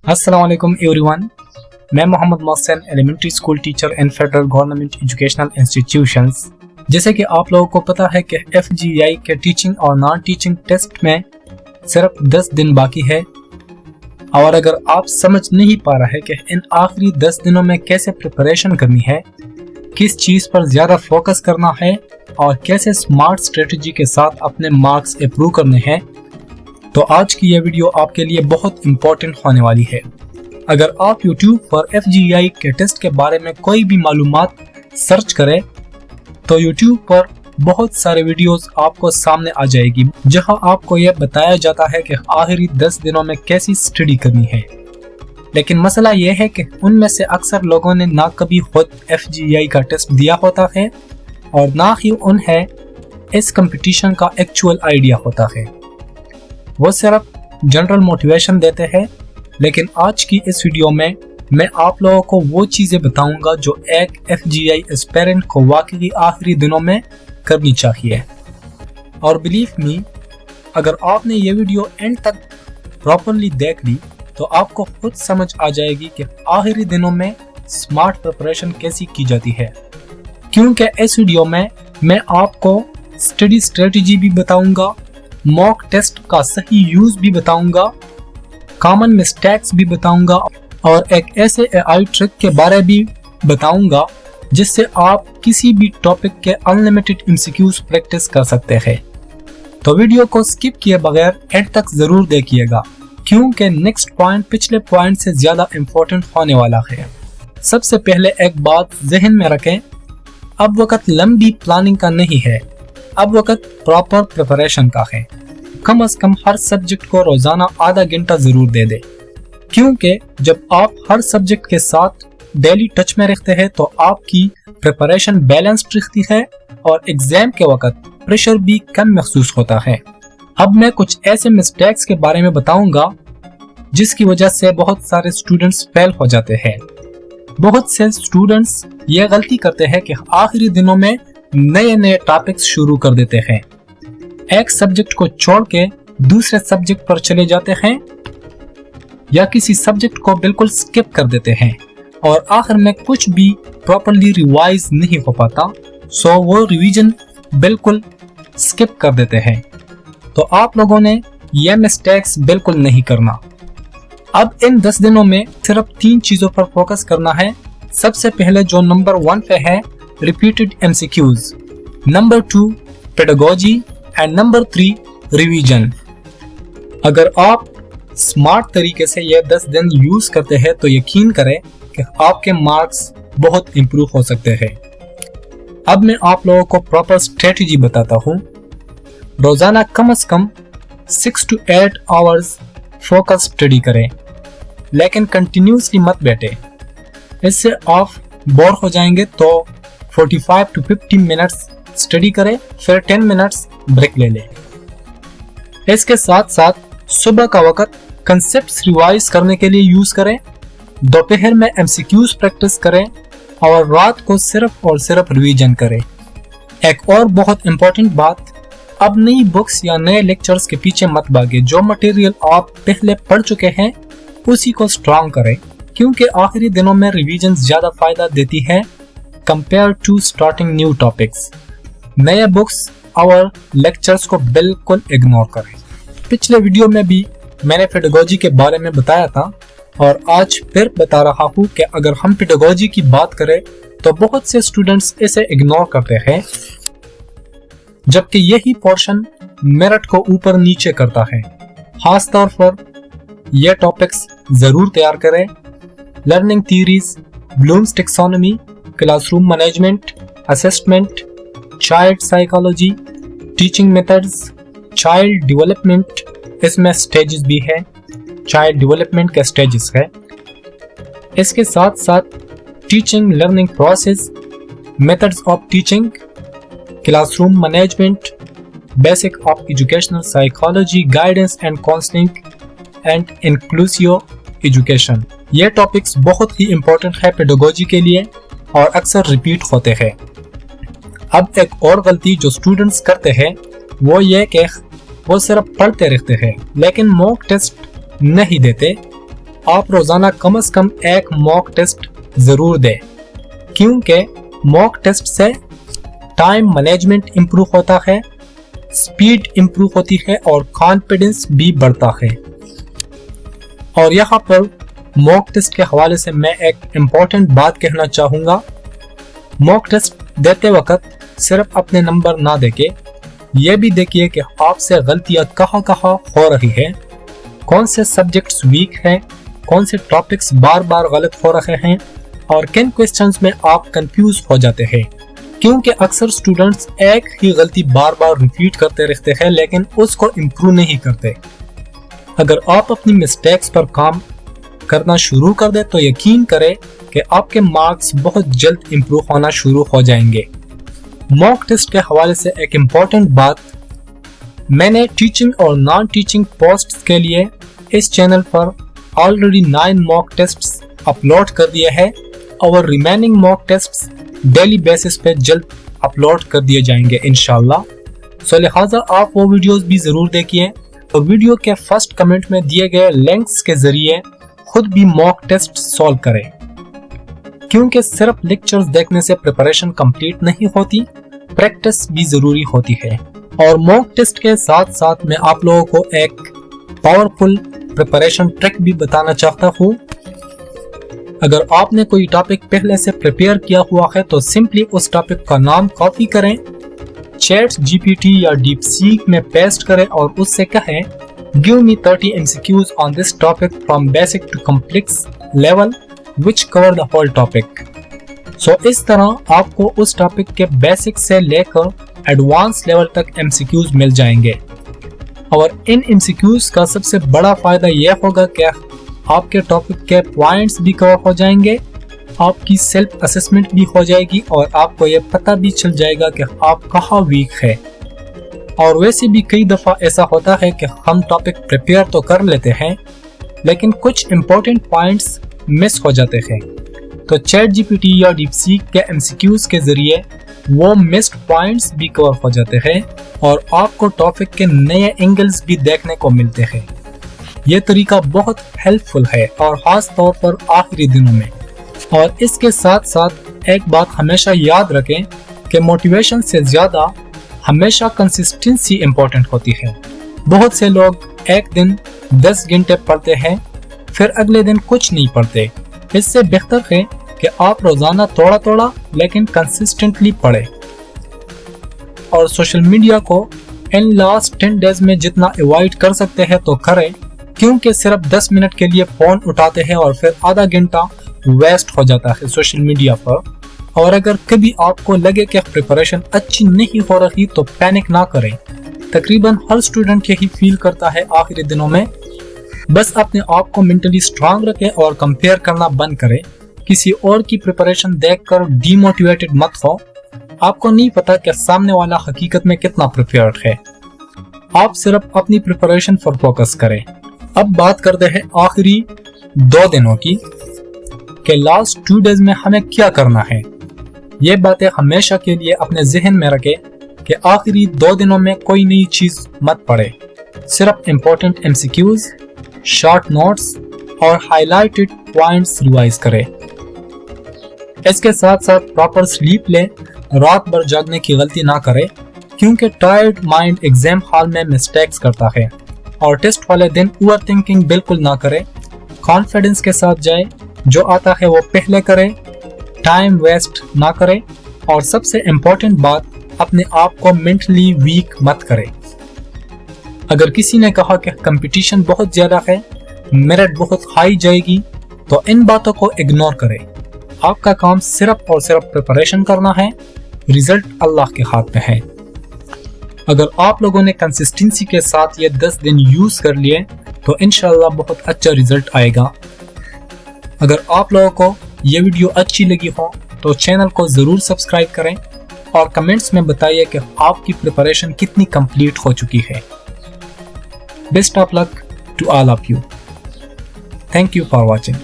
अस्सलाम वालेकुम एवरीवन, मैं Mohammad Mohsin elementary school teacher in federal government educational institutions. जैसे कि आप लोगों को पता है कि FGI के टीचिंग और नॉन टीचिंग टेस्ट में सिर्फ 10 दिन बाकी है, और अगर आप समझ नहीं पा रहे कि इन आखिरी 10 दिनों में कैसे प्रिपरेशन करनी है, किस चीज़ पर ज़्यादा फोकस करना है और कैसे स्मार्ट स्ट्रेटजी के साथ अपने मार्क्स इंप्रूव करने हैं, तो आज की यह वीडियो आपके लिए बहुत इम्पोर्टेंट होने वाली है। अगर आप YouTube पर FGI के टेस्ट के बारे में कोई भी मालूमात सर्च करें तो YouTube पर बहुत सारे वीडियोस आपको सामने आ जाएगी, जहां आपको यह बताया जाता है कि आखिरी 10 दिनों में कैसी स्टडी करनी है। लेकिन मसला यह है कि उनमें से अक्सर लोगों ने ना कभी खुद FGI का टेस्ट दिया होता है और ना ही उन्हें इस कंपटीशन का एक्चुअल आइडिया होता है। वो सिर्फ जनरल मोटिवेशन देते हैं। लेकिन आज की इस वीडियो में मैं आप लोगों को वो चीज़ें बताऊंगा जो एक FGI एस्पिरेंट को वाकई आखिरी दिनों में करनी चाहिए। और बिलीव मी, अगर आपने ये वीडियो एंड तक प्रॉपरली देख ली तो आपको खुद समझ आ जाएगी कि आखिरी दिनों में स्मार्ट प्रिपरेशन कैसी की जाती है। क्योंकि इस वीडियो में मैं आपको स्टडी स्ट्रेटजी भी बताऊंगा, मॉक टेस्ट का सही यूज भी बताऊंगा, कॉमन मिस्टेक्स भी बताऊंगा और एक ऐसे AI ट्रिक के बारे भी बताऊंगा जिससे आप किसी भी टॉपिक के अनलिमिटेड MCQs प्रैक्टिस कर सकते हैं। तो वीडियो को स्किप किए बगैर एंड तक जरूर देखिएगा, क्योंकि नेक्स्ट पॉइंट पिछले पॉइंट से ज्यादा इम्पोर्टेंट होने वाला है। सबसे पहले एक बात जहन में रखें, अब वक्त लंबी प्लानिंग का नहीं है, अब वक्त प्रॉपर प्रिपरेशन का है। कम से कम हर सब्जेक्ट को रोजाना आधा घंटा जरूर दे दे, क्योंकि जब आप हर सब्जेक्ट के साथ डेली टच में रहते हैं तो आपकी प्रिपरेशन बैलेंस्ड रहती है और एग्जाम के वक्त प्रेशर भी कम महसूस होता है। अब मैं कुछ ऐसे मिस्टेक्स के बारे में बताऊंगा जिसकी वजह से बहुत सारे स्टूडेंट्स फेल हो जाते हैं। बहुत से स्टूडेंट्स ये गलती करते हैं कि आखिरी दिनों में नए टॉपिक्स शुरू कर देते हैं, एक सब्जेक्ट को छोड़ के दूसरे सब्जेक्ट पर चले जाते हैं या किसी सब्जेक्ट को बिल्कुल स्किप कर देते हैं और आखिर में कुछ भी प्रॉपर्ली रिवाइज नहीं हो पाता, सो वो रिवीजन बिल्कुल स्किप कर देते हैं। तो आप लोगों ने ये मिस्टेक्स बिल्कुल नहीं करना। अब इन 10 दिनों में सिर्फ 3 चीजों पर फोकस करना है। सबसे पहले जो नंबर 1 पे है, repeated MCQs, number 2 pedagogy and number 3 revision. अगर आप स्मार्ट तरीके से ये 10 दिन यूज करते हैं तो यकीन करें कि आपके मार्क्स बहुत इंप्रूव हो सकते हैं। अब मैं आप लोगों को प्रॉपर स्ट्रेटजी बताता हूँ। रोजाना कम से कम 6 to 8 आवर्स फोकस स्टडी करें, लेकिन कंटिन्यूसली मत बैठे, इससे आप बोर हो जाएंगे। तो 45 to 50 मिनट्स स्टडी करें, फिर 10 मिनट्स ब्रेक ले लें। इसके साथ साथ सुबह का वक्त कंसेप्ट्स रिवाइज करने के लिए यूज करें, दोपहर में MCQs प्रैक्टिस करें और रात को सिर्फ और सिर्फ रिवीजन करें। एक और बहुत इंपॉर्टेंट बात, अब नई बुक्स या नए लेक्चर्स के पीछे मत भागे। जो मटेरियल आप पहले पढ़ चुके हैं उसी को स्ट्रॉन्ग करें, क्योंकि आखिरी दिनों में रिवीजन ज्यादा फायदा देती है compare to starting new topics. नए बुक्स और लेक्चर्स को बिल्कुल इग्नोर करें। पिछले वीडियो में भी मैंने पेडागोजी के बारे में बताया था और आज फिर बता रहा हूँ कि अगर हम पेडागोजी की बात करें तो बहुत से स्टूडेंट्स इसे इग्नोर करते हैं, जबकि यही पोर्शन मेरिट को ऊपर नीचे करता है। खास तौर पर यह टॉपिक्स जरूर तैयार करें। Learning theories, Bloom's taxonomy, classroom management, assessment, child psychology, teaching methods, child development, इसमें स्टेजेस भी है, चाइल्ड डेवलपमेंट के स्टेजेस है। इसके साथ साथ teaching learning process, methods of teaching, classroom management, basic of educational psychology, guidance and counselling and inclusive education. ये topics बहुत ही इंपॉर्टेंट है पेडागोजी के लिए और अक्सर रिपीट होते हैं। अब एक और गलती जो स्टूडेंट्स करते हैं वो ये कि वो सिर्फ पढ़ते रहते हैं लेकिन मॉक टेस्ट नहीं देते आप रोजाना कम से कम एक मॉक टेस्ट जरूर दें, क्योंकि मॉक टेस्ट से टाइम मैनेजमेंट इंप्रूव होता है, स्पीड इंप्रूव होती है और कॉन्फिडेंस भी बढ़ता है। और यहाँ पर मॉक टेस्ट के हवाले से मैं एक इम्पोर्टेंट बात कहना चाहूँगा। मॉक टेस्ट देते वक्त सिर्फ अपने नंबर ना देके ये भी देखिए कि आपसे गलतियाँ कहाँ कहाँ हो रही है, कौन से सब्जेक्ट्स वीक हैं, कौन से टॉपिक्स बार बार गलत हो रहे हैं और किन क्वेश्चंस में आप कंफ्यूज हो जाते हैं, क्योंकि अक्सर स्टूडेंट्स एक ही गलती बार बार रिपीट करते रहते हैं लेकिन उसको इम्प्रूव नहीं करते। अगर आप अपनी मिस्टेक्स पर काम करना शुरू कर दे तो यकीन करें कि आपके मार्क्स बहुत जल्द इम्प्रूव होना शुरू हो जाएंगे। मॉक टेस्ट के हवाले से एक इम्पॉर्टेंट बात, मैंने टीचिंग और नॉन टीचिंग पोस्ट्स के लिए इस चैनल पर ऑलरेडी 9 मॉक टेस्ट्स अपलोड कर दिए हैं और remaining mock tests daily basis पे जल्द अपलोड कर दिए जाएंगे इंशाल्लाह। सो लिहाजा आप वो वीडियोस भी जरूर देखिए और वीडियो के फर्स्ट कमेंट में दिए गए लिंक्स के जरिए खुद भी मॉक टेस्ट सॉल्व करें, क्योंकि सिर्फ लेक्चर्स देखने से प्रिपरेशन कंप्लीट नहीं होती, प्रैक्टिस भी जरूरी होती है। और मॉक टेस्ट के साथ साथ मैं आप लोगों को एक पावरफुल प्रिपरेशन ट्रिक भी बताना चाहता हूँ। अगर आपने कोई टॉपिक पहले से प्रिपेयर किया हुआ है तो सिंपली उस टॉपिक का नाम कॉपी करें, चैट जीपीटी या डीपसीक में पेस्ट करें और उससे कहें give me 30 MCQs on this topic from basic to complex level which cover the whole topic। So इस तरह आपको उस टॉपिक के बेसिक से लेकर एडवांस लेवल तक MCQs मिल जाएंगे। और इन MCQs का सबसे बड़ा फायदा यह होगा कि आपके टॉपिक के पॉइंट्स भी कवर हो जाएंगे, आपकी सेल्फ असेसमेंट भी हो जाएगी और आपको यह पता भी चल जाएगा कि आप कहाँ वीक है। और वैसे भी कई दफ़ा ऐसा होता है कि हम टॉपिक प्रिपेयर तो कर लेते हैं लेकिन कुछ इम्पोर्टेंट पॉइंट्स मिस हो जाते हैं, तो चैट जीपीटी या डीपसीक के MCQs के जरिए वो मिस्ड पॉइंट्स भी कवर हो जाते हैं और आपको टॉपिक के नए एंगल्स भी देखने को मिलते हैं। ये तरीका बहुत हेल्पफुल है और खास तौर पर आखिरी दिनों में। और इसके साथ साथ एक बात हमेशा याद रखें कि मोटिवेशन से ज़्यादा हमेशा कंसिस्टेंसी इम्पोर्टेंट होती है। बहुत से लोग एक दिन 10 घंटे पढ़ते हैं फिर अगले दिन कुछ नहीं पढ़ते। इससे बेहतर है कि आप रोजाना थोड़ा थोड़ा लेकिन कंसिस्टेंटली पढ़ें। और सोशल मीडिया को इन लास्ट 10 डेज में जितना अवॉइड कर सकते हैं तो करें, क्योंकि सिर्फ 10 मिनट के लिए फोन उठाते हैं और फिर आधा घंटा वेस्ट हो जाता है सोशल मीडिया पर। और अगर कभी आपको लगे कि प्रिपरेशन अच्छी नहीं हो रही तो पैनिक ना करें। तकरीबन हर स्टूडेंट यही फील करता है आखिरी दिनों में। बस अपने आप को मेंटली स्ट्रांग रखें और कंपेयर करना बंद करें। किसी और की प्रिपरेशन देखकर डीमोटिवेटेड मत हो। आपको नहीं पता कि सामने वाला हकीकत में कितना प्रिपेयर्ड है। आप सिर्फ अपनी प्रिपरेशन पर फोकस करें। अब बात करते हैं आखिरी 2 दिनों की कि लास्ट 2 डेज में हमें क्या करना है। ये बातें हमेशा के लिए अपने जहन में रखें कि आखिरी 2 दिनों में कोई नई चीज मत पढ़े, सिर्फ इम्पोर्टेंट MCQs, शॉर्ट नोट्स और हाईलाइटेड पॉइंट्स रिवाइज करें। इसके साथ साथ प्रॉपर स्लीप लें, रात भर जागने की गलती ना करें, क्योंकि टायर्ड माइंड एग्जाम हॉल में मिस्टेक्स करता है। और टेस्ट वाले दिन ओवर थिंकिंग बिल्कुल ना करें, कॉन्फिडेंस के साथ जाए, जो आता है वो पहले करें, टाइम वेस्ट ना करें और सबसे इम्पोर्टेंट बात, अपने आप को मेंटली वीक मत करें। अगर किसी ने कहा कि कंपटीशन बहुत ज्यादा है, मेरिट बहुत हाई जाएगी, तो इन बातों को इग्नोर करें। आपका काम सिर्फ और सिर्फ प्रिपरेशन करना है, रिजल्ट अल्लाह के हाथ में है। अगर आप लोगों ने कंसिस्टेंसी के साथ ये 10 दिन यूज कर लिए तो इंशाल्लाह बहुत अच्छा रिजल्ट आएगा। अगर आप लोगों को ये वीडियो अच्छी लगी हो तो चैनल को ज़रूर सब्सक्राइब करें और कमेंट्स में बताइए कि आपकी प्रिपरेशन कितनी कंप्लीट हो चुकी है। Best of luck to all of you. Thank you for watching.